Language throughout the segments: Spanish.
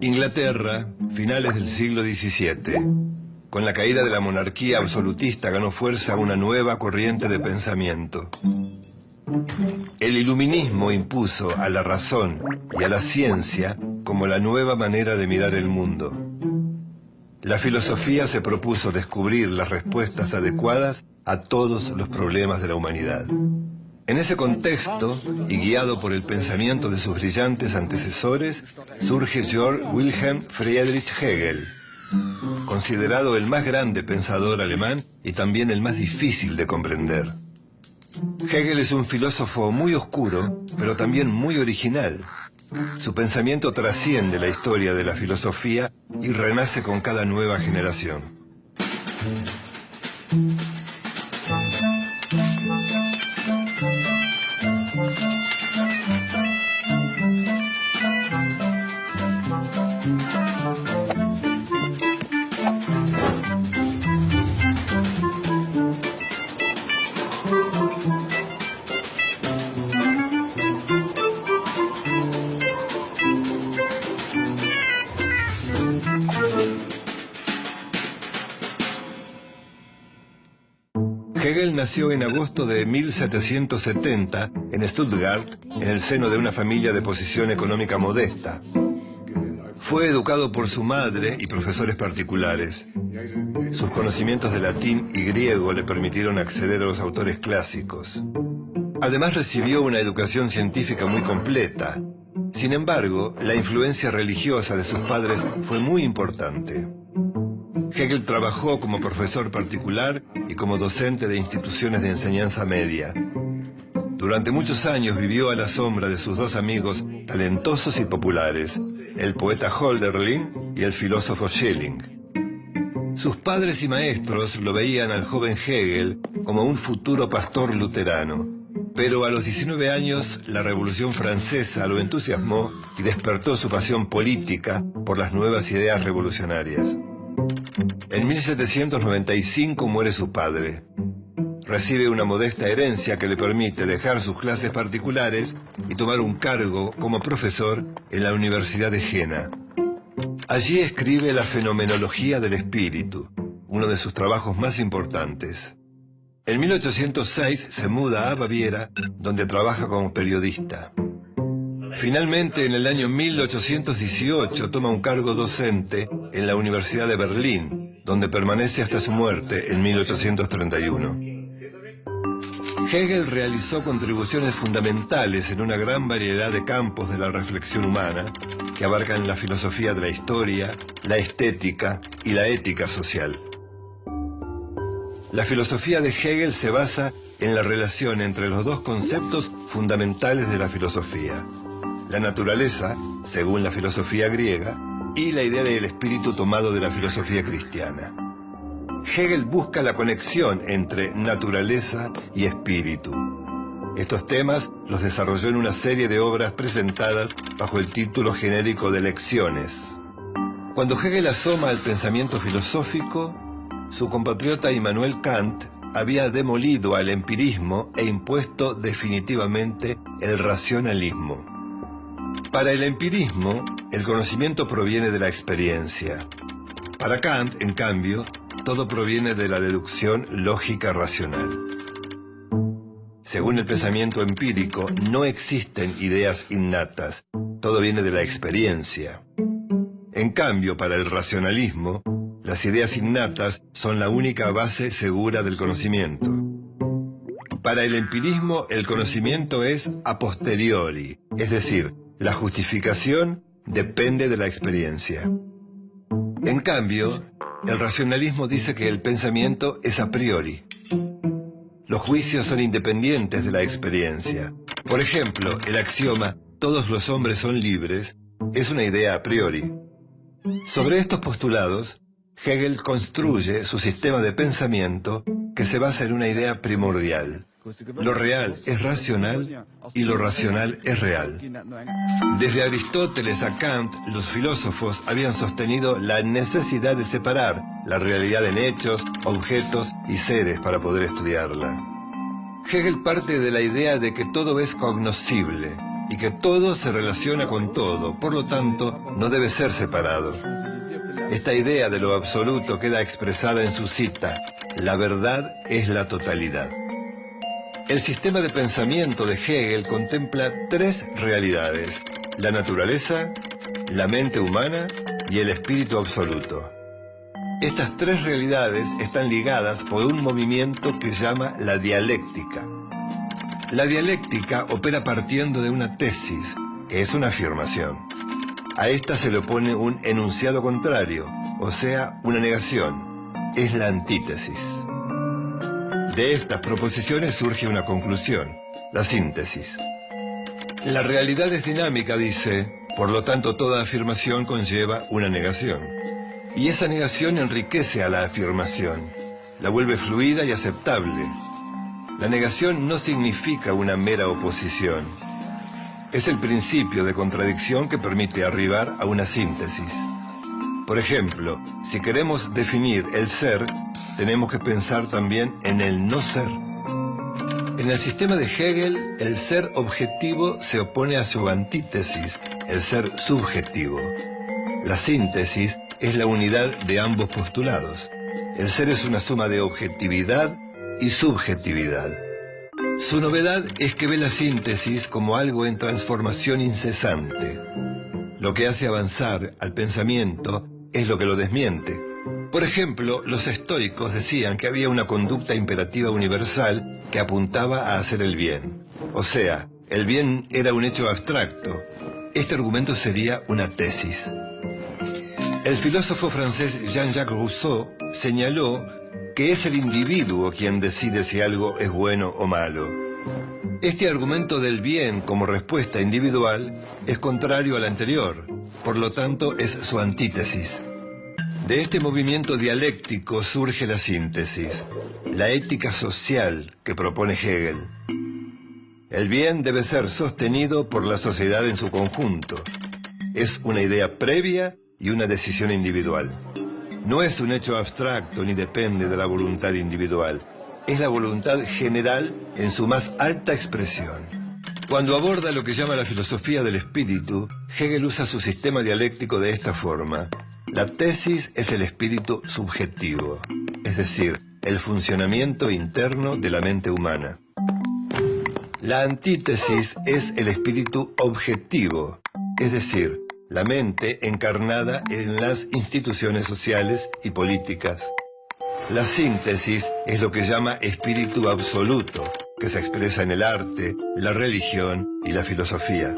Inglaterra, finales del siglo XVII. Con la caída de la monarquía absolutista ganó fuerza una nueva corriente de pensamiento. El iluminismo impuso a la razón y a la ciencia como la nueva manera de mirar el mundo. La filosofía se propuso descubrir las respuestas adecuadas a todos los problemas de la humanidad. En ese contexto, y guiado por el pensamiento de sus brillantes antecesores, surge Georg Wilhelm Friedrich Hegel, considerado el más grande pensador alemán y también el más difícil de comprender. Hegel es un filósofo muy oscuro, pero también muy original. Su pensamiento trasciende la historia de la filosofía y renace con cada nueva generación. Hegel nació en agosto de 1770 en Stuttgart, en el seno de una familia de posición económica modesta. Fue educado por su madre y profesores particulares. Sus conocimientos de latín y griego le permitieron acceder a los autores clásicos. Además recibió una educación científica muy completa. Sin embargo, la influencia religiosa de sus padres fue muy importante. Hegel trabajó como profesor particular y como docente de instituciones de enseñanza media. Durante muchos años vivió a la sombra de sus dos amigos talentosos y populares, el poeta Hölderlin y el filósofo Schelling. Sus padres y maestros lo veían al joven Hegel como un futuro pastor luterano, pero a los 19 años la Revolución Francesa lo entusiasmó y despertó su pasión política por las nuevas ideas revolucionarias. En 1795 muere su padre. Recibe una modesta herencia que le permite dejar sus clases particulares y tomar un cargo como profesor en la Universidad de Jena. Allí escribe La Fenomenología del Espíritu, uno de sus trabajos más importantes. En 1806 se muda a Baviera, donde trabaja como periodista. Finalmente, en el año 1818 toma un cargo docente en la Universidad de Berlín, donde permanece hasta su muerte en 1831. Hegel realizó contribuciones fundamentales en una gran variedad de campos de la reflexión humana, que abarcan la filosofía de la historia, la estética y la ética social. La filosofía de Hegel se basa en la relación entre los dos conceptos fundamentales de la filosofía: la naturaleza, según la filosofía griega, y la idea del espíritu tomado de la filosofía cristiana. Hegel busca la conexión entre naturaleza y espíritu. Estos temas los desarrolló en una serie de obras presentadas bajo el título genérico de Lecciones. Cuando Hegel asoma al pensamiento filosófico, su compatriota Immanuel Kant había demolido al empirismo e impuesto definitivamente el racionalismo. Para el empirismo, el conocimiento proviene de la experiencia. Para Kant, en cambio, todo proviene de la deducción lógica racional. Según el pensamiento empírico, no existen ideas innatas, todo viene de la experiencia. En cambio, para el racionalismo, las ideas innatas son la única base segura del conocimiento. Para el empirismo, el conocimiento es a posteriori, es decir, la justificación depende de la experiencia. En cambio, el racionalismo dice que el pensamiento es a priori. Los juicios son independientes de la experiencia. Por ejemplo, el axioma «todos los hombres son libres» es una idea a priori. Sobre estos postulados, Hegel construye su sistema de pensamiento que se basa en una idea primordial. Lo real es racional y lo racional es real. Desde Aristóteles a Kant, los filósofos habían sostenido la necesidad de separar la realidad en hechos, objetos y seres para poder estudiarla. Hegel parte de la idea de que todo es cognoscible, y que todo se relaciona con todo, por lo tanto, no debe ser separado. Esta idea de lo absoluto queda expresada en su cita: la verdad es la totalidad. El sistema de pensamiento de Hegel contempla tres realidades: la naturaleza, la mente humana y el espíritu absoluto. Estas tres realidades están ligadas por un movimiento que llama la dialéctica. La dialéctica opera partiendo de una tesis, que es una afirmación. A esta se le opone un enunciado contrario, o sea, una negación. Es la antítesis. De estas proposiciones surge una conclusión, la síntesis. La realidad es dinámica, dice, por lo tanto toda afirmación conlleva una negación. Y esa negación enriquece a la afirmación, la vuelve fluida y aceptable. La negación no significa una mera oposición. Es el principio de contradicción que permite arribar a una síntesis. Por ejemplo, si queremos definir el ser, tenemos que pensar también en el no ser. En el sistema de Hegel, el ser objetivo se opone a su antítesis, el ser subjetivo. La síntesis es la unidad de ambos postulados. El ser es una suma de objetividad y subjetividad. Su novedad es que ve la síntesis como algo en transformación incesante. Lo que hace avanzar al pensamiento es lo que lo desmiente. Por ejemplo, los estoicos decían que había una conducta imperativa universal que apuntaba a hacer el bien. O sea, el bien era un hecho abstracto. Este argumento sería una tesis. El filósofo francés Jean-Jacques Rousseau señaló que es el individuo quien decide si algo es bueno o malo. Este argumento del bien como respuesta individual es contrario al anterior, por lo tanto es su antítesis. De este movimiento dialéctico surge la síntesis, la ética social que propone Hegel. El bien debe ser sostenido por la sociedad en su conjunto. Es una idea previa y una decisión individual. No es un hecho abstracto ni depende de la voluntad individual. Es la voluntad general en su más alta expresión. Cuando aborda lo que llama la filosofía del espíritu, Hegel usa su sistema dialéctico de esta forma. La tesis es el espíritu subjetivo, es decir, el funcionamiento interno de la mente humana. La antítesis es el espíritu objetivo, es decir, la mente encarnada en las instituciones sociales y políticas. La síntesis es lo que llama espíritu absoluto, que se expresa en el arte, la religión y la filosofía.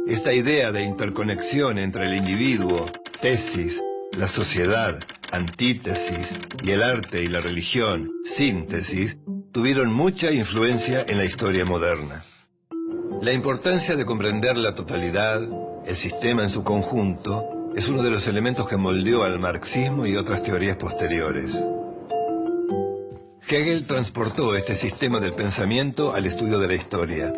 Esta idea de interconexión entre el individuo, tesis, la sociedad, antítesis, y el arte y la religión, síntesis, tuvieron mucha influencia en la historia moderna. La importancia de comprender la totalidad, el sistema en su conjunto, es uno de los elementos que moldeó al marxismo y otras teorías posteriores. Hegel transportó este sistema del pensamiento al estudio de la historia.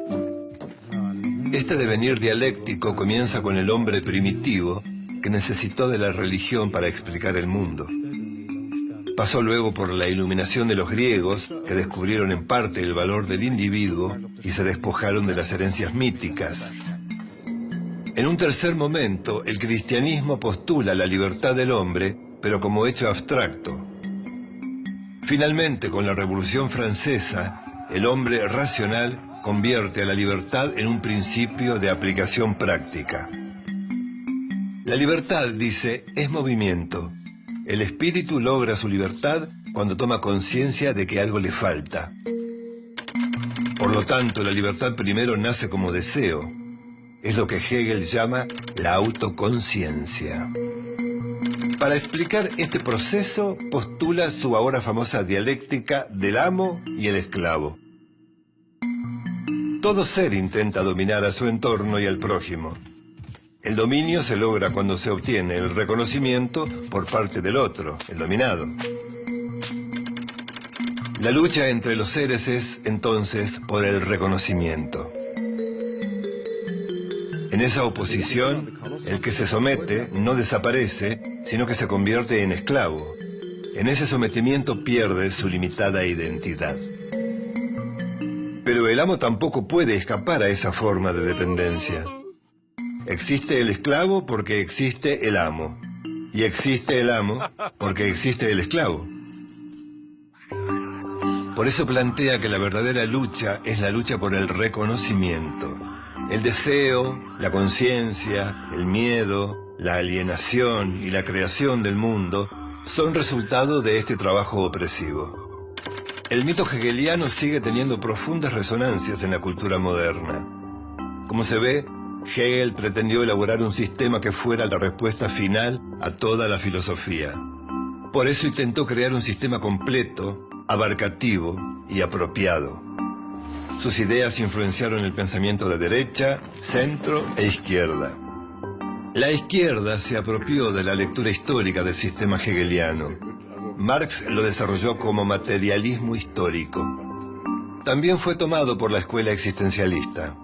Este devenir dialéctico comienza con el hombre primitivo que necesitó de la religión para explicar el mundo. Pasó luego por la iluminación de los griegos, que descubrieron en parte el valor del individuo y se despojaron de las herencias míticas. En un tercer momento, el cristianismo postula la libertad del hombre, pero como hecho abstracto. Finalmente, con la Revolución Francesa, el hombre racional convierte a la libertad en un principio de aplicación práctica. La libertad, dice, es movimiento. El espíritu logra su libertad cuando toma conciencia de que algo le falta. Por lo tanto, la libertad primero nace como deseo. Es lo que Hegel llama la autoconciencia. Para explicar este proceso, postula su ahora famosa dialéctica del amo y el esclavo. Todo ser intenta dominar a su entorno y al prójimo. El dominio se logra cuando se obtiene el reconocimiento por parte del otro, el dominado. La lucha entre los seres es, entonces, por el reconocimiento. En esa oposición, el que se somete no desaparece, sino que se convierte en esclavo. En ese sometimiento pierde su limitada identidad. Pero el amo tampoco puede escapar a esa forma de dependencia. Existe el esclavo porque existe el amo. Y existe el amo porque existe el esclavo. Por eso plantea que la verdadera lucha es la lucha por el reconocimiento. El deseo, la conciencia, el miedo, la alienación y la creación del mundo son resultado de este trabajo opresivo. El mito hegeliano sigue teniendo profundas resonancias en la cultura moderna. Como se ve, Hegel pretendió elaborar un sistema que fuera la respuesta final a toda la filosofía. Por eso intentó crear un sistema completo, abarcativo y apropiado. Sus ideas influenciaron el pensamiento de derecha, centro e izquierda. La izquierda se apropió de la lectura histórica del sistema hegeliano. Marx lo desarrolló como materialismo histórico. También fue tomado por la escuela existencialista.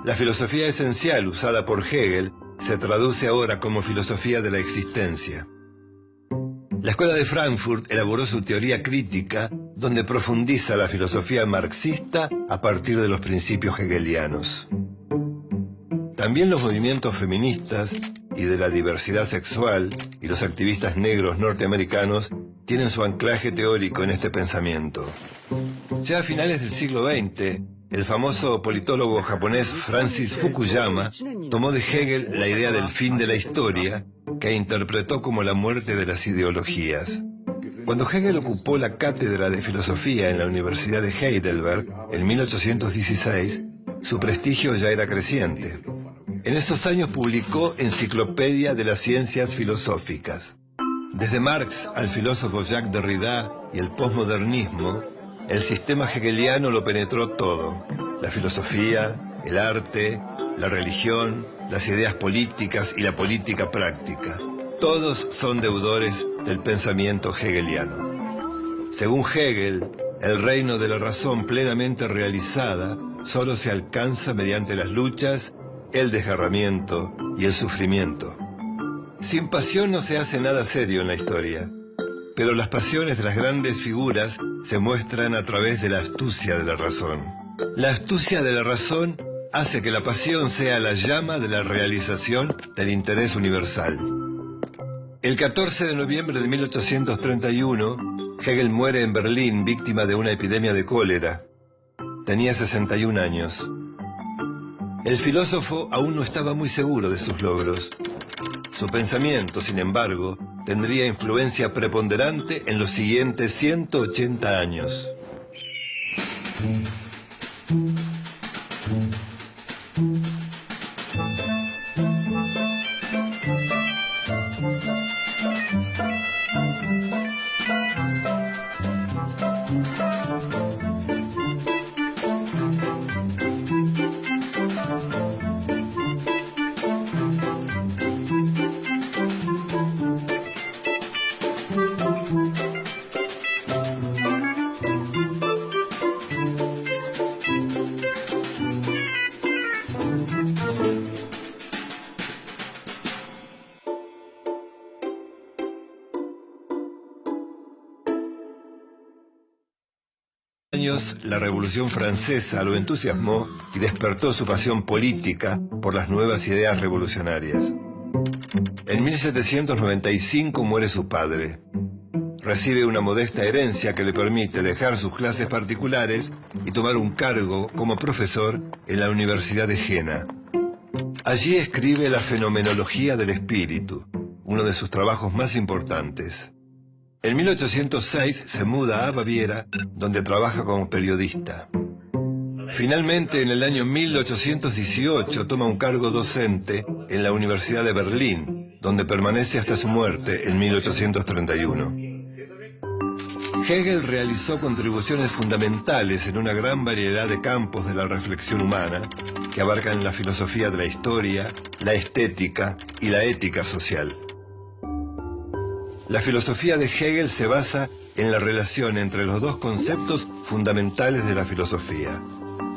La filosofía esencial usada por Hegel se traduce ahora como filosofía de la existencia. La Escuela de Frankfurt elaboró su teoría crítica, donde profundiza la filosofía marxista a partir de los principios hegelianos. También los movimientos feministas y de la diversidad sexual y los activistas negros norteamericanos tienen su anclaje teórico en este pensamiento. Ya a finales del siglo XX, el famoso politólogo japonés Francis Fukuyama tomó de Hegel la idea del fin de la historia, que interpretó como la muerte de las ideologías. Cuando Hegel ocupó la cátedra de filosofía en la Universidad de Heidelberg en 1816, su prestigio ya era creciente. En estos años publicó Enciclopedia de las Ciencias Filosóficas. Desde Marx al filósofo Jacques Derrida y el posmodernismo, el sistema hegeliano lo penetró todo: la filosofía, el arte, la religión, las ideas políticas y la política práctica. Todos son deudores del pensamiento hegeliano. Según Hegel, el reino de la razón plenamente realizada solo se alcanza mediante las luchas, el desgarramiento y el sufrimiento. Sin pasión no se hace nada serio en la historia, pero las pasiones de las grandes figuras se muestran a través de la astucia de la razón. La astucia de la razón hace que la pasión sea la llama de la realización del interés universal. El 14 de noviembre de 1831, Hegel muere en Berlín víctima de una epidemia de cólera. Tenía 61 años. El filósofo aún no estaba muy seguro de sus logros. Su pensamiento, sin embargo, tendría influencia preponderante en los siguientes 180 años. La Revolución Francesa lo entusiasmó y despertó su pasión política por las nuevas ideas revolucionarias. En 1795 muere su padre. Recibe una modesta herencia que le permite dejar sus clases particulares y tomar un cargo como profesor en la Universidad de Jena. Allí escribe La Fenomenología del Espíritu, uno de sus trabajos más importantes. En 1806 se muda a Baviera, donde trabaja como periodista. Finalmente, en el año 1818 toma un cargo docente en la Universidad de Berlín, donde permanece hasta su muerte en 1831. Hegel realizó contribuciones fundamentales en una gran variedad de campos de la reflexión humana, que abarcan la filosofía de la historia, la estética y la ética social. La filosofía de Hegel se basa en la relación entre los dos conceptos fundamentales de la filosofía: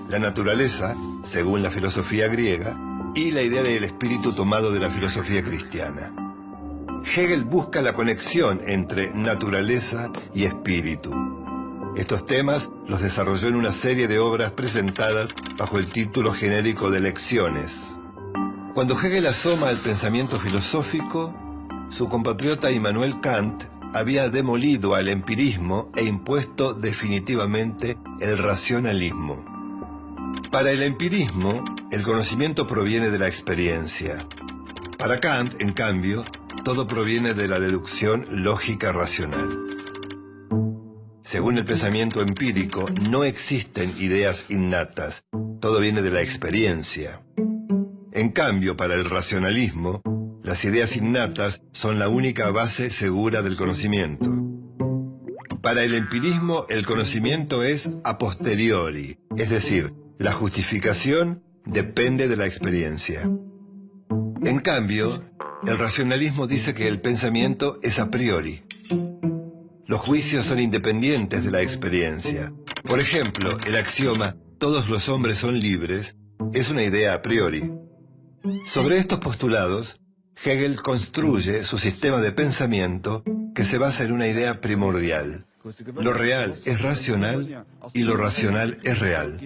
la naturaleza, según la filosofía griega, y la idea del espíritu tomado de la filosofía cristiana. Hegel busca la conexión entre naturaleza y espíritu. Estos temas los desarrolló en una serie de obras presentadas bajo el título genérico de Lecciones. Cuando Hegel asoma al pensamiento filosófico, su compatriota Immanuel Kant había demolido al empirismo e impuesto definitivamente el racionalismo. Para el empirismo, el conocimiento proviene de la experiencia. Para Kant, en cambio, todo proviene de la deducción lógica racional. Según el pensamiento empírico, no existen ideas innatas, todo viene de la experiencia. En cambio, para el racionalismo, las ideas innatas son la única base segura del conocimiento. Para el empirismo, el conocimiento es a posteriori, es decir, la justificación depende de la experiencia. En cambio, el racionalismo dice que el pensamiento es a priori. Los juicios son independientes de la experiencia. Por ejemplo, el axioma «todos los hombres son libres» es una idea a priori. Sobre estos postulados, Hegel construye su sistema de pensamiento que se basa en una idea primordial. Lo real es racional y lo racional es real.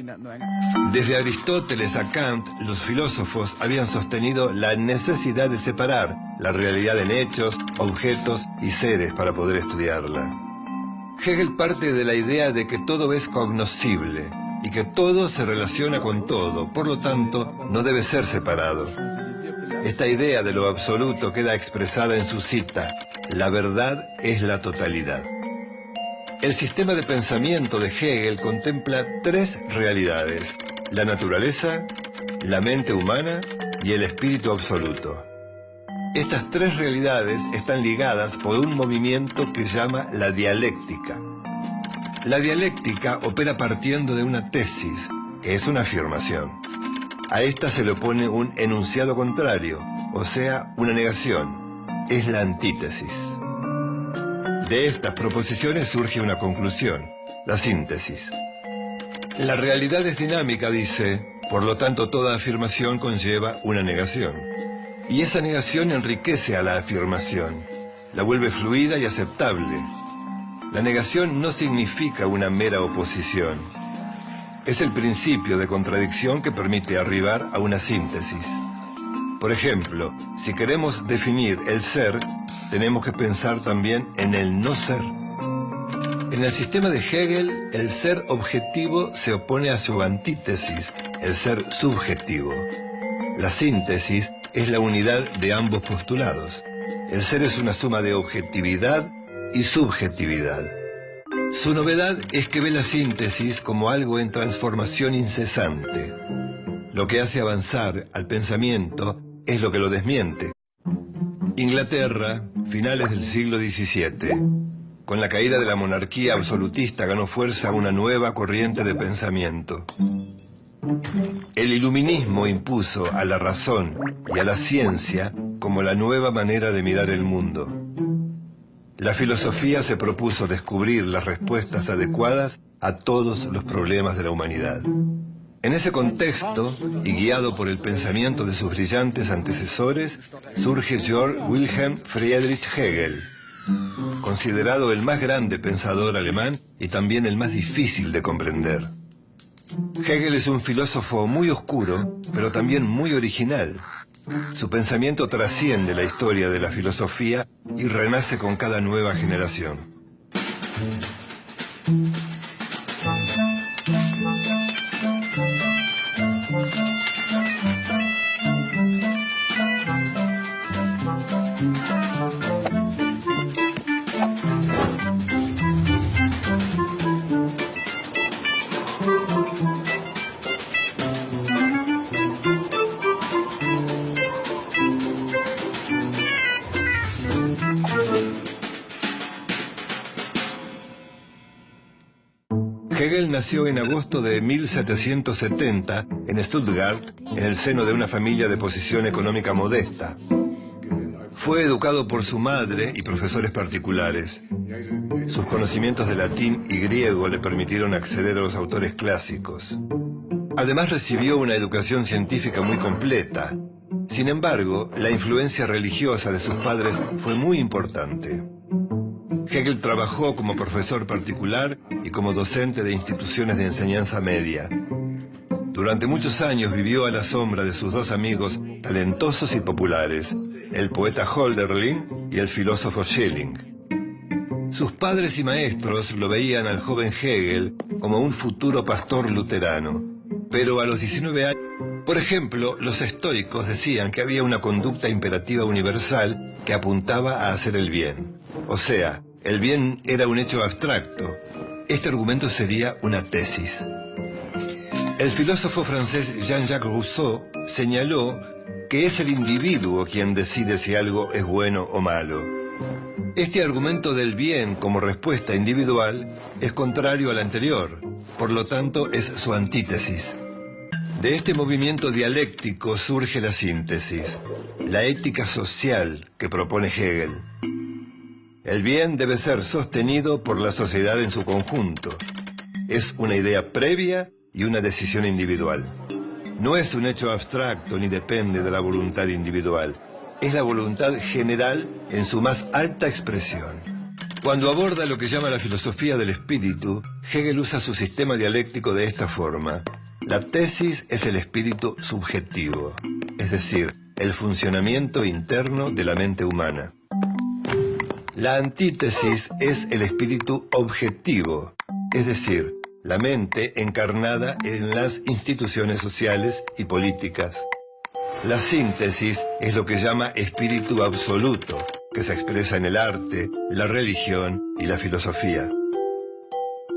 Desde Aristóteles a Kant, los filósofos habían sostenido la necesidad de separar la realidad en hechos, objetos y seres para poder estudiarla. Hegel parte de la idea de que todo es cognoscible y que todo se relaciona con todo, por lo tanto, no debe ser separado. Esta idea de lo absoluto queda expresada en su cita: «La verdad es la totalidad». El sistema de pensamiento de Hegel contempla tres realidades: la naturaleza, la mente humana y el espíritu absoluto. Estas tres realidades están ligadas por un movimiento que llama la dialéctica. La dialéctica opera partiendo de una tesis, que es una afirmación. A esta se le opone un enunciado contrario, o sea, una negación. Es la antítesis. De estas proposiciones surge una conclusión, la síntesis. La realidad es dinámica, dice, por lo tanto toda afirmación conlleva una negación. Y esa negación enriquece a la afirmación, la vuelve fluida y aceptable. La negación no significa una mera oposición. Es el principio de contradicción que permite arribar a una síntesis. Por ejemplo, si queremos definir el ser, tenemos que pensar también en el no ser. En el sistema de Hegel, el ser objetivo se opone a su antítesis, el ser subjetivo. La síntesis es la unidad de ambos postulados. El ser es una suma de objetividad y subjetividad. Su novedad es que ve la síntesis como algo en transformación incesante. Lo que hace avanzar al pensamiento es lo que lo desmiente. Inglaterra, finales del siglo XVII. Con la caída de la monarquía absolutista ganó fuerza una nueva corriente de pensamiento. El iluminismo impuso a la razón y a la ciencia como la nueva manera de mirar el mundo. La filosofía se propuso descubrir las respuestas adecuadas a todos los problemas de la humanidad. En ese contexto, y guiado por el pensamiento de sus brillantes antecesores, surge Georg Wilhelm Friedrich Hegel, considerado el más grande pensador alemán y también el más difícil de comprender. Hegel es un filósofo muy oscuro, pero también muy original. Su pensamiento trasciende la historia de la filosofía y renace con cada nueva generación. Hegel nació en agosto de 1770 en Stuttgart, en el seno de una familia de posición económica modesta. Fue educado por su madre y profesores particulares. Sus conocimientos de latín y griego le permitieron acceder a los autores clásicos. Además recibió una educación científica muy completa. Sin embargo, la influencia religiosa de sus padres fue muy importante. Hegel trabajó como profesor particular y como docente de instituciones de enseñanza media. Durante muchos años vivió a la sombra de sus dos amigos talentosos y populares, el poeta Hölderlin y el filósofo Schelling. Sus padres y maestros lo veían al joven Hegel como un futuro pastor luterano, pero a los 19 años, por ejemplo, los estoicos decían que había una conducta imperativa universal que apuntaba a hacer el bien. O sea, el bien era un hecho abstracto. Este argumento sería una tesis. El filósofo francés Jean-Jacques Rousseau señaló que es el individuo quien decide si algo es bueno o malo. Este argumento del bien como respuesta individual es contrario al anterior, por lo tanto es su antítesis. De este movimiento dialéctico surge la síntesis, la ética social que propone Hegel. El bien debe ser sostenido por la sociedad en su conjunto. Es una idea previa y una decisión individual. No es un hecho abstracto ni depende de la voluntad individual. Es la voluntad general en su más alta expresión. Cuando aborda lo que llama la filosofía del espíritu, Hegel usa su sistema dialéctico de esta forma. La tesis es el espíritu subjetivo, es decir, el funcionamiento interno de la mente humana. La antítesis es el espíritu objetivo, es decir, la mente encarnada en las instituciones sociales y políticas. La síntesis es lo que llama espíritu absoluto, que se expresa en el arte, la religión y la filosofía.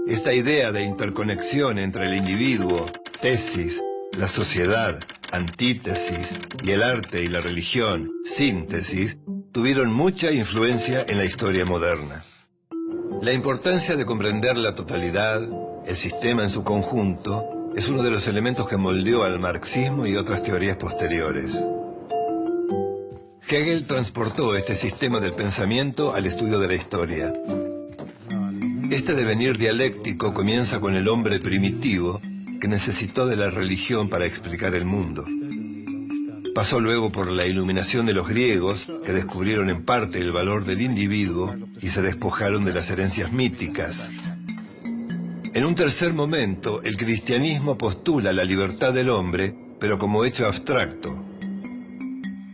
Esta idea de interconexión entre el individuo, tesis, la sociedad, antítesis, y el arte y la religión, síntesis, tuvieron mucha influencia en la historia moderna. La importancia de comprender la totalidad, el sistema en su conjunto, es uno de los elementos que moldeó al marxismo y otras teorías posteriores. Hegel transportó este sistema del pensamiento al estudio de la historia. Este devenir dialéctico comienza con el hombre primitivo que necesitó de la religión para explicar el mundo. Pasó luego por la iluminación de los griegos, que descubrieron en parte el valor del individuo y se despojaron de las herencias míticas. En un tercer momento, el cristianismo postula la libertad del hombre, pero como hecho abstracto.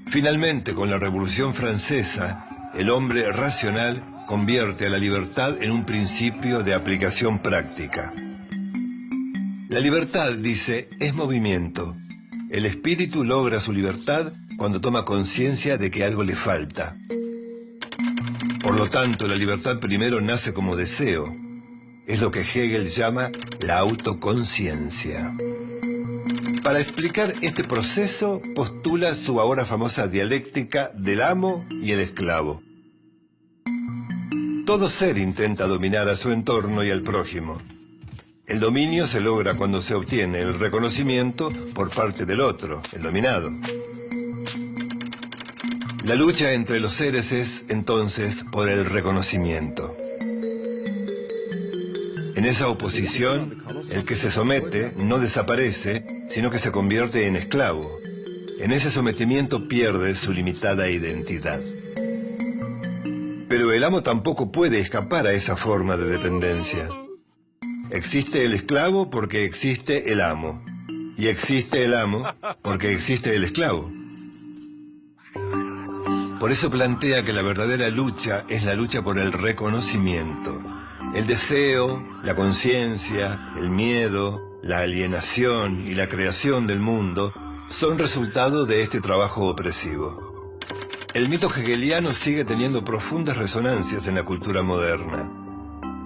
Finalmente, con la Revolución Francesa, el hombre racional convierte a la libertad en un principio de aplicación práctica. La libertad, dice, es movimiento. El espíritu logra su libertad cuando toma conciencia de que algo le falta. Por lo tanto, la libertad primero nace como deseo. Es lo que Hegel llama la autoconciencia. Para explicar este proceso, postula su ahora famosa dialéctica del amo y el esclavo. Todo ser intenta dominar a su entorno y al prójimo. El dominio se logra cuando se obtiene el reconocimiento por parte del otro, el dominado. La lucha entre los seres es, entonces, por el reconocimiento. En esa oposición, el que se somete no desaparece, sino que se convierte en esclavo. En ese sometimiento pierde su limitada identidad. Pero el amo tampoco puede escapar a esa forma de dependencia. Existe el esclavo porque existe el amo. Y existe el amo porque existe el esclavo. Por eso plantea que la verdadera lucha es la lucha por el reconocimiento. El deseo, la conciencia, el miedo, la alienación y la creación del mundo son resultado de este trabajo opresivo. El mito hegeliano sigue teniendo profundas resonancias en la cultura moderna.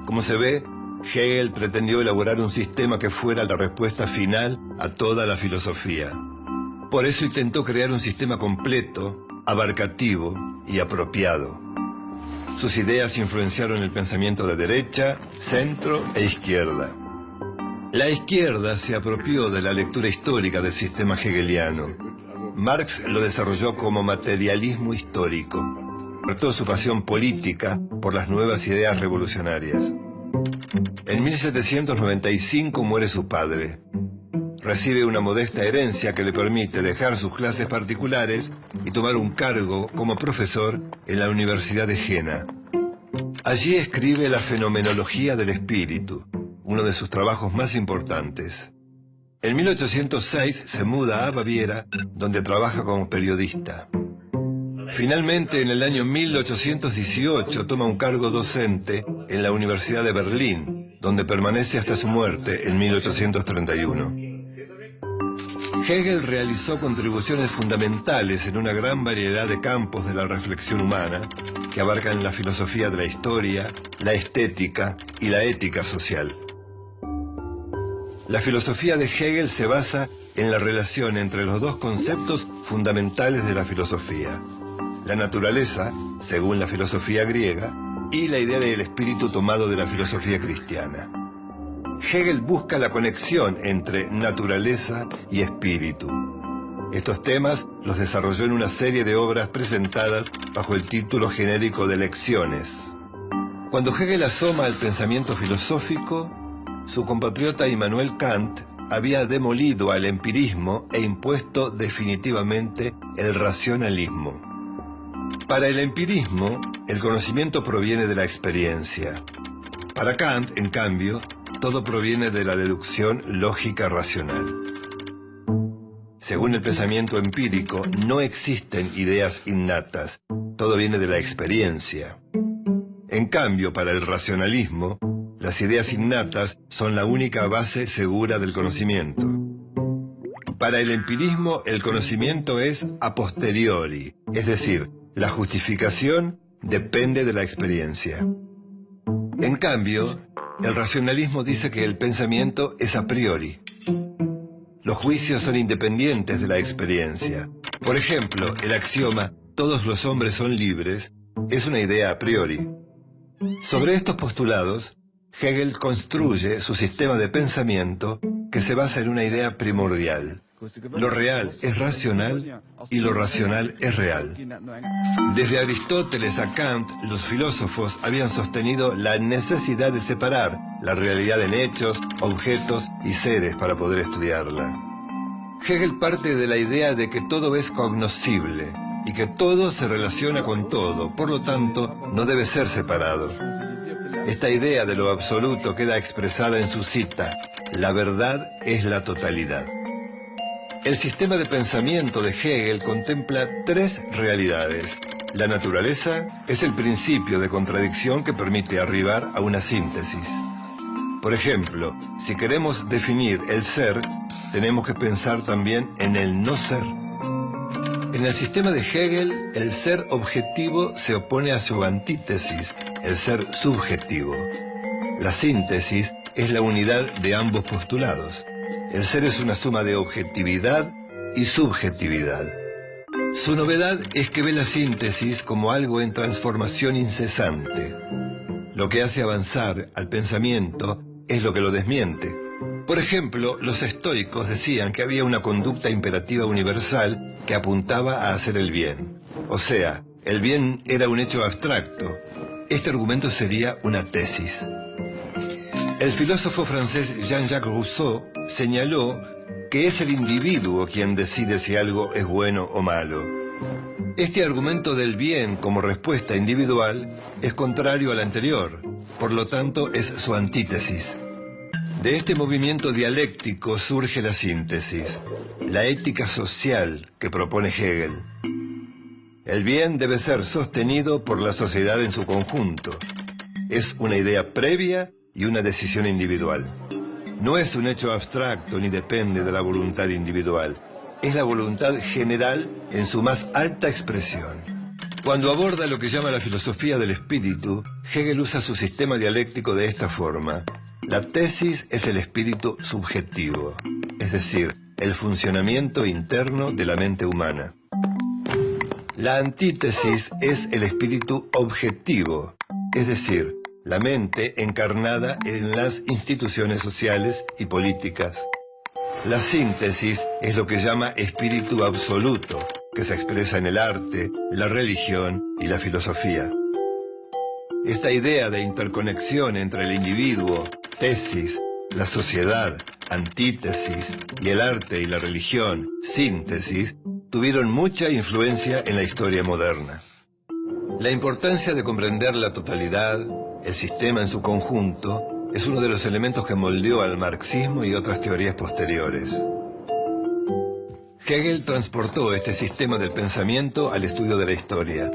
Como se ve, Hegel pretendió elaborar un sistema que fuera la respuesta final a toda la filosofía. Por eso intentó crear un sistema completo, abarcativo y apropiado. Sus ideas influenciaron el pensamiento de derecha, centro e izquierda. La izquierda se apropió de la lectura histórica del sistema hegeliano. Marx lo desarrolló como materialismo histórico. Despertó su pasión política por las nuevas ideas revolucionarias. En 1795 muere su padre. Recibe una modesta herencia que le permite dejar sus clases particulares y tomar un cargo como profesor en la Universidad de Jena. Allí escribe la fenomenología del espíritu, uno de sus trabajos más importantes. En 1806 se muda a Baviera, donde trabaja como periodista. Finalmente, en el año 1818 toma un cargo docente en la Universidad de Berlín, donde permanece hasta su muerte en 1831. Hegel realizó contribuciones fundamentales en una gran variedad de campos de la reflexión humana, que abarcan la filosofía de la historia, la estética y la ética social. La filosofía de Hegel se basa en la relación entre los dos conceptos fundamentales de la filosofía: la naturaleza, según la filosofía griega, y la idea del espíritu tomado de la filosofía cristiana. Hegel busca la conexión entre naturaleza y espíritu. Estos temas los desarrolló en una serie de obras presentadas bajo el título genérico de Lecciones. Cuando Hegel asoma al pensamiento filosófico, su compatriota Immanuel Kant había demolido al empirismo e impuesto definitivamente el racionalismo. Para el empirismo, el conocimiento proviene de la experiencia. Para Kant, en cambio, todo proviene de la deducción lógica racional. Según el pensamiento empírico, no existen ideas innatas, todo viene de la experiencia. En cambio, para el racionalismo, las ideas innatas son la única base segura del conocimiento. Para el empirismo, el conocimiento es a posteriori, es decir, la justificación depende de la experiencia. En cambio, el racionalismo dice que el pensamiento es a priori. Los juicios son independientes de la experiencia. Por ejemplo, el axioma «todos los hombres son libres» es una idea a priori. Sobre estos postulados, Hegel construye su sistema de pensamiento que se basa en una idea primordial. Lo real es racional y lo racional es real. Desde Aristóteles a Kant, los filósofos habían sostenido la necesidad de separar la realidad en hechos, objetos y seres para poder estudiarla. Hegel parte de la idea de que todo es cognoscible y que todo se relaciona con todo, por lo tanto, no debe ser separado. Esta idea de lo absoluto queda expresada en su cita: «La verdad es la totalidad». El sistema de pensamiento de Hegel contempla tres realidades. La naturaleza es el principio de contradicción que permite arribar a una síntesis. Por ejemplo, si queremos definir el ser, tenemos que pensar también en el no ser. En el sistema de Hegel, el ser objetivo se opone a su antítesis, el ser subjetivo. La síntesis es la unidad de ambos postulados. El ser es una suma de objetividad y subjetividad. Su novedad es que ve la síntesis como algo en transformación incesante. Lo que hace avanzar al pensamiento es lo que lo desmiente. Por ejemplo, los estoicos decían que había una conducta imperativa universal que apuntaba a hacer el bien. O sea, el bien era un hecho abstracto. Este argumento sería una tesis. El filósofo francés Jean-Jacques Rousseau señaló que es el individuo quien decide si algo es bueno o malo. Este argumento del bien como respuesta individual es contrario al anterior, por lo tanto es su antítesis. De este movimiento dialéctico surge la síntesis, la ética social que propone Hegel. El bien debe ser sostenido por la sociedad en su conjunto. Es una idea previa y una decisión individual. No es un hecho abstracto ni depende de la voluntad individual. Es la voluntad general en su más alta expresión. Cuando aborda lo que llama la filosofía del espíritu, Hegel usa su sistema dialéctico de esta forma. La tesis es el espíritu subjetivo, es decir, el funcionamiento interno de la mente humana. La antítesis es el espíritu objetivo, es decir, la mente encarnada en las instituciones sociales y políticas. La síntesis es lo que llama espíritu absoluto, que se expresa en el arte, la religión y la filosofía. Esta idea de interconexión entre el individuo, tesis, la sociedad, antítesis, y el arte y la religión, síntesis, tuvieron mucha influencia en la historia moderna. La importancia de comprender la totalidad, el sistema en su conjunto, es uno de los elementos que moldeó al marxismo y otras teorías posteriores. Hegel transportó este sistema del pensamiento al estudio de la historia.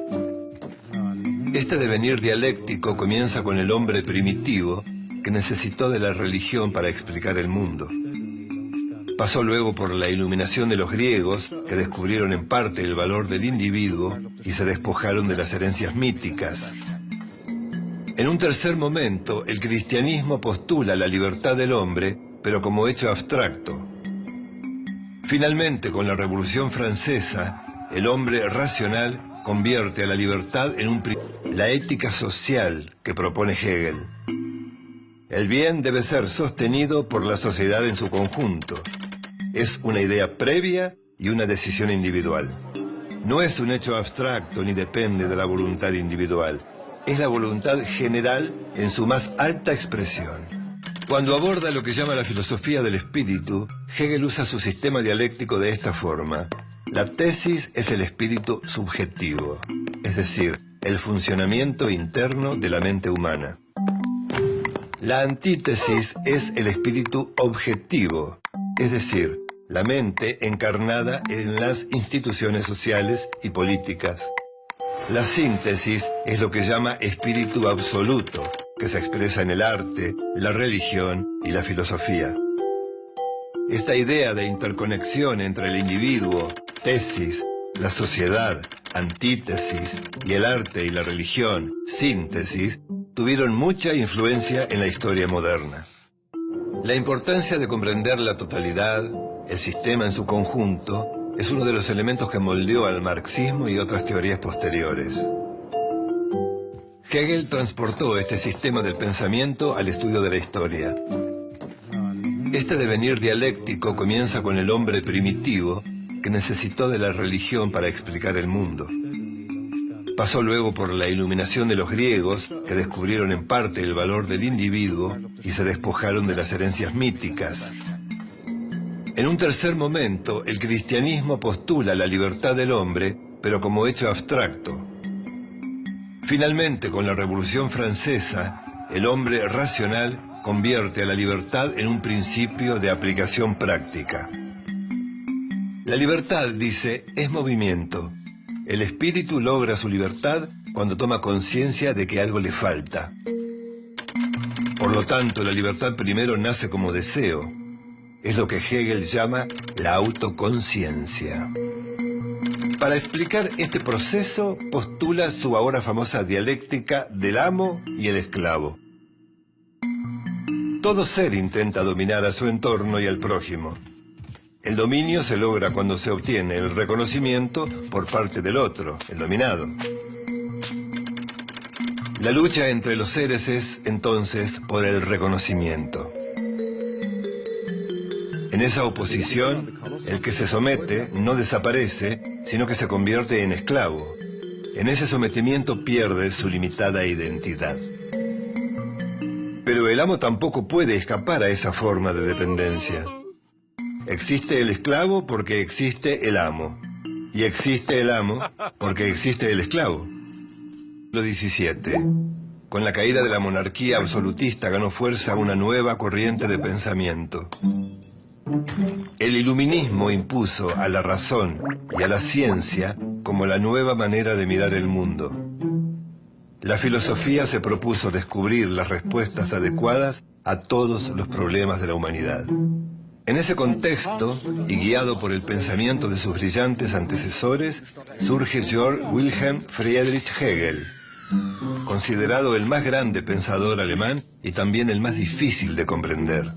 Este devenir dialéctico comienza con el hombre primitivo que necesitó de la religión para explicar el mundo. Pasó luego por la iluminación de los griegos, que descubrieron en parte el valor del individuo y se despojaron de las herencias míticas. En un tercer momento, el cristianismo postula la libertad del hombre, pero como hecho abstracto. Finalmente, con la Revolución Francesa, el hombre racional convierte a la libertad en la ética social que propone Hegel. El bien debe ser sostenido por la sociedad en su conjunto. Es una idea previa y una decisión individual. No es un hecho abstracto ni depende de la voluntad individual. Es la voluntad general en su más alta expresión. Cuando aborda lo que llama la filosofía del espíritu, Hegel usa su sistema dialéctico de esta forma. La tesis es el espíritu subjetivo, es decir, el funcionamiento interno de la mente humana. La antítesis es el espíritu objetivo, es decir, la mente encarnada en las instituciones sociales y políticas. La síntesis es lo que llama espíritu absoluto, que se expresa en el arte, la religión y la filosofía. Esta idea de interconexión entre el individuo, tesis, la sociedad, antítesis, y el arte y la religión, síntesis, tuvieron mucha influencia en la historia moderna. La importancia de comprender la totalidad, el sistema en su conjunto, es uno de los elementos que moldeó al marxismo y otras teorías posteriores. Hegel transportó este sistema del pensamiento al estudio de la historia. Este devenir dialéctico comienza con el hombre primitivo que necesitó de la religión para explicar el mundo. Pasó luego por la iluminación de los griegos, que descubrieron en parte el valor del individuo y se despojaron de las herencias míticas. En un tercer momento, el cristianismo postula la libertad del hombre, pero como hecho abstracto. Finalmente, con la Revolución Francesa, el hombre racional convierte a la libertad en un principio de aplicación práctica. La libertad, dice, es movimiento. El espíritu logra su libertad cuando toma conciencia de que algo le falta. Por lo tanto, la libertad primero nace como deseo. Es lo que Hegel llama la autoconciencia. Para explicar este proceso, postula su ahora famosa dialéctica del amo y el esclavo. Todo ser intenta dominar a su entorno y al prójimo. El dominio se logra cuando se obtiene el reconocimiento por parte del otro, el dominado. La lucha entre los seres es, entonces, por el reconocimiento. En esa oposición, el que se somete no desaparece, sino que se convierte en esclavo. En ese sometimiento pierde su limitada identidad. Pero el amo tampoco puede escapar a esa forma de dependencia. Existe el esclavo porque existe el amo. Y existe el amo porque existe el esclavo. Siglo XVII. Con la caída de la monarquía absolutista ganó fuerza una nueva corriente de pensamiento. El iluminismo impuso a la razón y a la ciencia como la nueva manera de mirar el mundo. La filosofía se propuso descubrir las respuestas adecuadas a todos los problemas de la humanidad. En ese contexto, y guiado por el pensamiento de sus brillantes antecesores, surge Georg Wilhelm Friedrich Hegel, considerado el más grande pensador alemán y también el más difícil de comprender.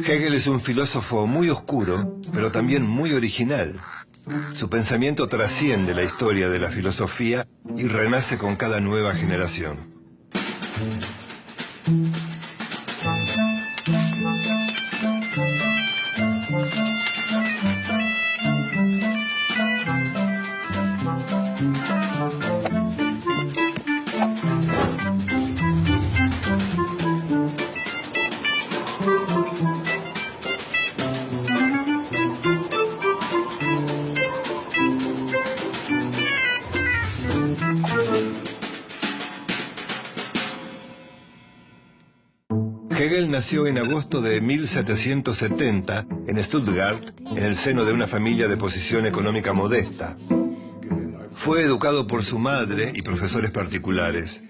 Hegel es un filósofo muy oscuro, pero también muy original. Su pensamiento trasciende la historia de la filosofía y renace con cada nueva generación. Hegel nació en agosto de 1770 en Stuttgart, en el seno de una familia de posición económica modesta. Fue educado por su madre y profesores particulares.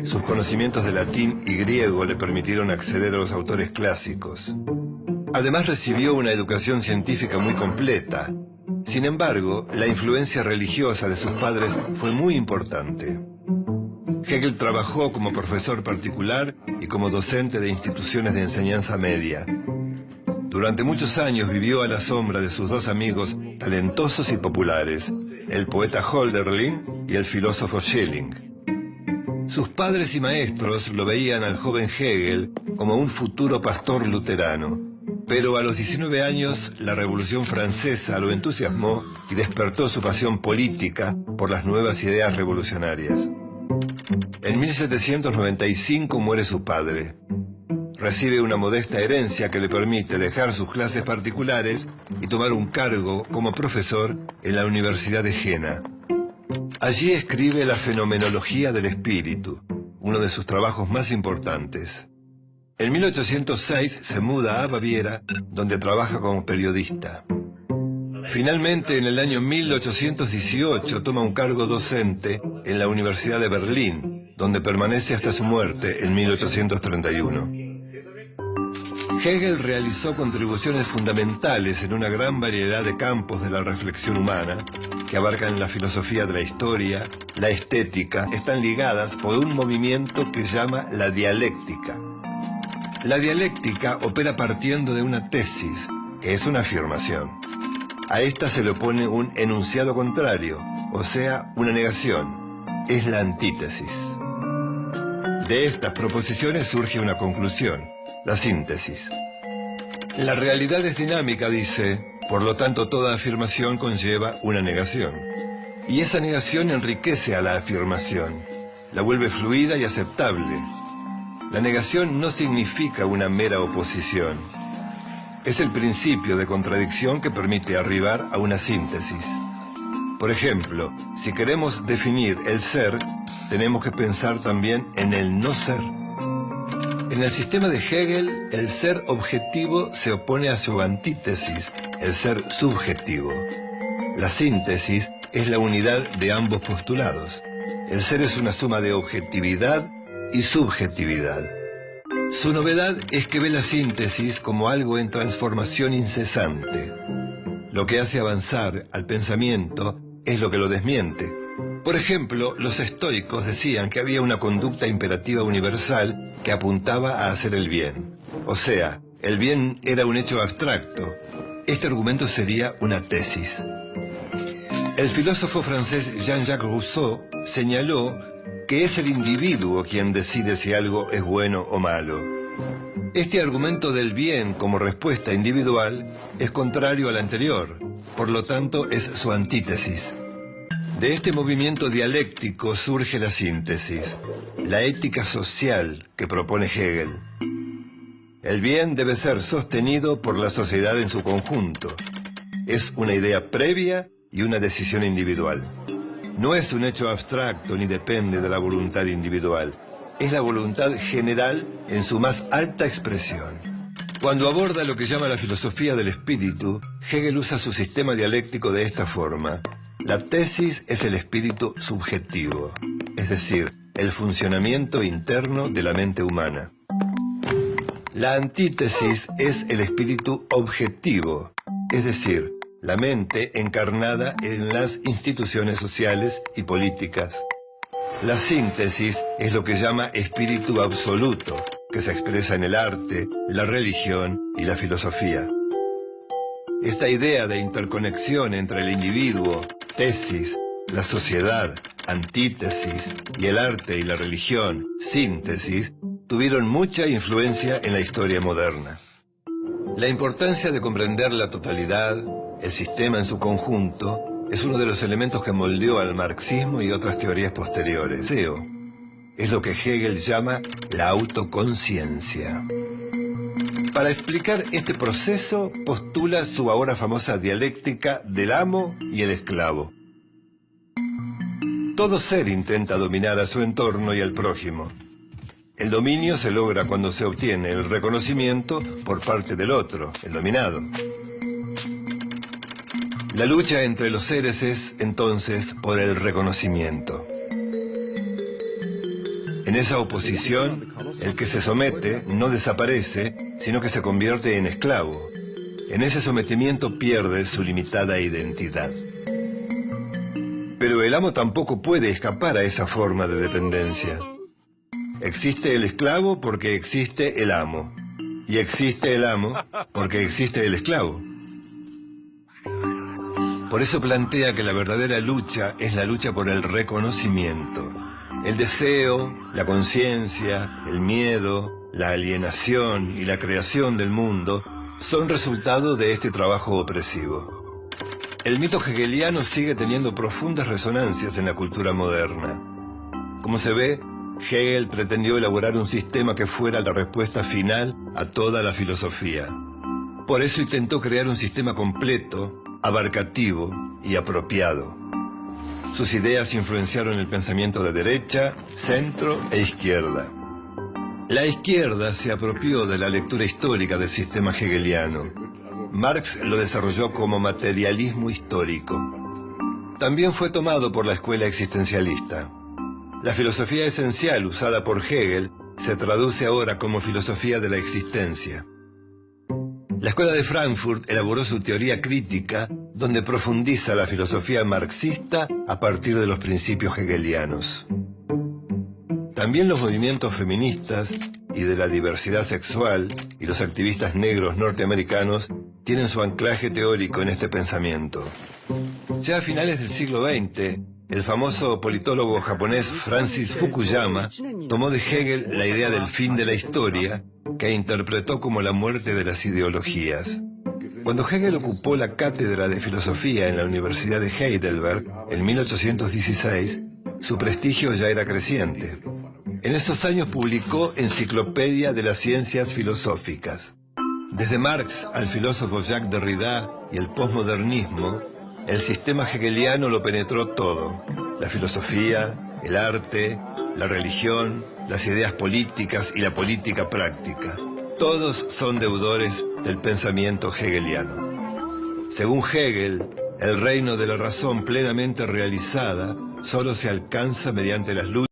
Sus conocimientos de latín y griego le permitieron acceder a los autores clásicos. Además recibió una educación científica muy completa. Sin embargo, la influencia religiosa de sus padres fue muy importante. Hegel trabajó como profesor particular y como docente de instituciones de enseñanza media. Durante muchos años vivió a la sombra de sus dos amigos talentosos y populares, el poeta Hölderlin y el filósofo Schelling. Sus padres y maestros lo veían al joven Hegel como un futuro pastor luterano, pero a los 19 años la Revolución Francesa lo entusiasmó y despertó su pasión política por las nuevas ideas revolucionarias. En 1795 muere su padre. Recibe una modesta herencia que le permite dejar sus clases particulares y tomar un cargo como profesor en la Universidad de Jena. Allí escribe La Fenomenología del Espíritu, uno de sus trabajos más importantes. En 1806 se muda a Baviera, donde trabaja como periodista. Finalmente, en el año 1818 toma un cargo docente en la Universidad de Berlín, donde permanece hasta su muerte en 1831. Hegel realizó contribuciones fundamentales en una gran variedad de campos de la reflexión humana, que abarcan la filosofía de la historia, la estética, están ligadas por un movimiento que llama la dialéctica. La dialéctica opera partiendo de una tesis, que es una afirmación. A esta se le opone un enunciado contrario, o sea, una negación. Es la antítesis. De estas proposiciones surge una conclusión, la síntesis. La realidad es dinámica, dice, por lo tanto toda afirmación conlleva una negación. Y esa negación enriquece a la afirmación, la vuelve fluida y aceptable. La negación no significa una mera oposición. Es el principio de contradicción que permite arribar a una síntesis. Por ejemplo, si queremos definir el ser, tenemos que pensar también en el no ser. En el sistema de Hegel, el ser objetivo se opone a su antítesis, el ser subjetivo. La síntesis es la unidad de ambos postulados. El ser es una suma de objetividad y subjetividad. Su novedad es que ve la síntesis como algo en transformación incesante. Lo que hace avanzar al pensamiento es lo que lo desmiente. Por ejemplo, los estoicos decían que había una conducta imperativa universal que apuntaba a hacer el bien. O sea, el bien era un hecho abstracto. Este argumento sería una tesis. El filósofo francés Jean-Jacques Rousseau señaló que es el individuo quien decide si algo es bueno o malo. Este argumento del bien como respuesta individual es contrario al anterior, por lo tanto es su antítesis. De este movimiento dialéctico surge la síntesis, la ética social que propone Hegel. El bien debe ser sostenido por la sociedad en su conjunto. Es una idea previa y una decisión individual. No es un hecho abstracto ni depende de la voluntad individual. Es la voluntad general en su más alta expresión. Cuando aborda lo que llama la filosofía del espíritu, Hegel usa su sistema dialéctico de esta forma. La tesis es el espíritu subjetivo, es decir, el funcionamiento interno de la mente humana. La antítesis es el espíritu objetivo, es decir, la mente encarnada en las instituciones sociales y políticas. La síntesis es lo que llama espíritu absoluto, que se expresa en el arte, la religión y la filosofía. Esta idea de interconexión entre el individuo, tesis, la sociedad, antítesis, y el arte y la religión, síntesis, tuvieron mucha influencia en la historia moderna. La importancia de comprender la totalidad, el sistema en su conjunto, es uno de los elementos que moldeó al marxismo y otras teorías posteriores. Es lo que Hegel llama la autoconciencia. Para explicar este proceso, postula su ahora famosa dialéctica del amo y el esclavo. Todo ser intenta dominar a su entorno y al prójimo. El dominio se logra cuando se obtiene el reconocimiento por parte del otro, el dominado. La lucha entre los seres es, entonces, por el reconocimiento. En esa oposición, el que se somete no desaparece, sino que se convierte en esclavo. En ese sometimiento pierde su limitada identidad. Pero el amo tampoco puede escapar a esa forma de dependencia. Existe el esclavo porque existe el amo. Y existe el amo porque existe el esclavo. Por eso plantea que la verdadera lucha es la lucha por el reconocimiento. El deseo, la conciencia, el miedo, la alienación y la creación del mundo son resultado de este trabajo opresivo. El mito hegeliano sigue teniendo profundas resonancias en la cultura moderna. Como se ve, Hegel pretendió elaborar un sistema que fuera la respuesta final a toda la filosofía. Por eso intentó crear un sistema completo, abarcativo y apropiado. Sus ideas influenciaron el pensamiento de derecha, centro e izquierda. La izquierda se apropió de la lectura histórica del sistema hegeliano. Marx lo desarrolló como materialismo histórico. También fue tomado por la escuela existencialista. La filosofía esencial usada por Hegel se traduce ahora como filosofía de la existencia. La Escuela de Frankfurt elaboró su teoría crítica, donde profundiza la filosofía marxista a partir de los principios hegelianos. También los movimientos feministas y de la diversidad sexual y los activistas negros norteamericanos tienen su anclaje teórico en este pensamiento. Ya a finales del siglo XX, el famoso politólogo japonés Francis Fukuyama tomó de Hegel la idea del fin de la historia, que interpretó como la muerte de las ideologías. Cuando Hegel ocupó la cátedra de filosofía en la Universidad de Heidelberg en 1816, su prestigio ya era creciente. En estos años publicó Enciclopedia de las Ciencias Filosóficas. Desde Marx al filósofo Jacques Derrida y el posmodernismo, el sistema hegeliano lo penetró todo: la filosofía, el arte, la religión, las ideas políticas y la política práctica. Todos son deudores del pensamiento hegeliano. Según Hegel, el reino de la razón plenamente realizada solo se alcanza mediante las luchas